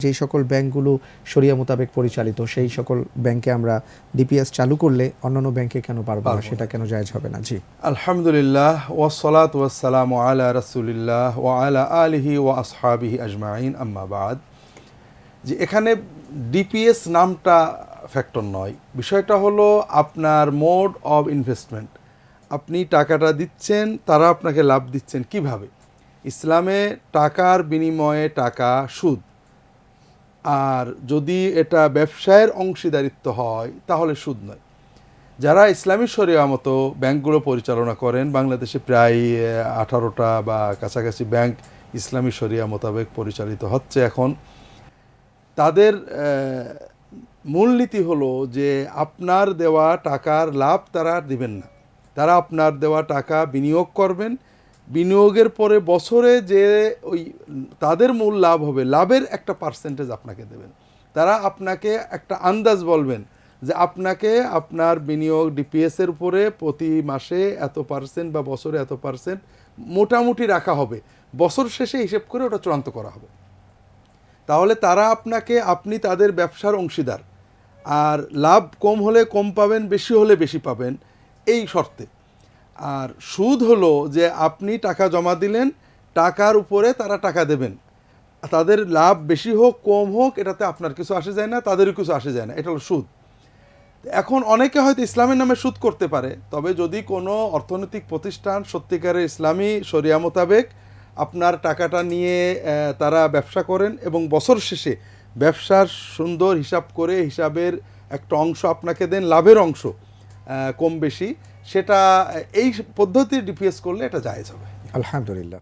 যেই সকল ব্যাংকগুলো শরিয়া মোতাবেক পরিচালিত সেই সকল ব্যাংকে আমরা ডিপিএস চালু করলে অন্যান্য ব্যাংকে কেন পারবো না, সেটা কেন জায়েজ হবে না? জি, আলহামদুলিল্লাহ ওয়াসসালাতু ওয়াসসালামু আলা রাসূলিল্লাহ ওয়া আলা আলিহি ওয়া আসহাবিহি আজমাইন, আম্মা বাদ। যে এখানে ডিপিএস নামটা ফ্যাক্টর নয়, বিষয়টা হলো আপনার মোড অফ ইনভেস্টমেন্ট। আপনি টাকাটা দিচ্ছেন, তারা আপনাকে লাভ দিচ্ছেন কিভাবে। ইসলামে টাকার বিনিময়ে টাকা সুদ, আর যদি এটা ব্যবসায়ের অংশীদারিত্ব হয় তাহলে সুদ নয়। যারা ইসলামী শরিয়া মতো ব্যাংকগুলো পরিচালনা করেন, বাংলাদেশে প্রায় 18টা বা কাছাকাছি ব্যাংক ইসলামী শরিয়া মোতাবেক পরিচালিত হচ্ছে এখন। তাদের মূলনীতি হলো যে আপনার দেওয়া টাকার লাভ তারা দিবেন না, তারা আপনার দেওয়া টাকা বিনিয়োগ করবেন, বিনিয়োগের পরে বছরে যে ওই তাদের মূল লাভ হবে, লাভের একটা পার্সেন্টেজ আপনাকে দেবেন। তারা আপনাকে একটা আন্দাজ বলবেন যে আপনাকে আপনার বিনিয়োগ ডিপিএসের উপরে প্রতি মাসে এত পার্সেন্ট বা বছরে এত পার্সেন্ট মোটামুটি রাখা হবে, বছর শেষে হিসেব করে ওটা চূড়ান্ত করা হবে। তাহলে তারা আপনাকে, আপনি তাদের ব্যবসার অংশীদার, আর লাভ কম হলে কম পাবেন, বেশি হলে বেশি পাবেন, এই শর্তে। আর সুদ হলো যে আপনি টাকা জমা দিলেন, টাকার উপরে তারা টাকা দেবেন, তাদের লাভ বেশি হোক কম হোক এটাতে আপনার কিছু আসে যায় না, তাদেরও কিছু আসে যায় না, এটা হলো সুদ। এখন অনেকে হয়তো ইসলামের নামে সুদ করতে পারে, তবে যদি কোনো অর্থনৈতিক প্রতিষ্ঠান সত্যিকারের ইসলামী শরিয়া মোতাবেক আপনার টাকাটা নিয়ে তারা ব্যবসা করেন এবং বছর শেষে ব্যবসার সুন্দর হিসাব করে হিসাবের একটা অংশ আপনাকে দেন, লাভের অংশ কম বেশি, সেটা এই পদ্ধতির ডিপিএস করলে এটা জায়েজ হবে। আলহামদুলিল্লাহ।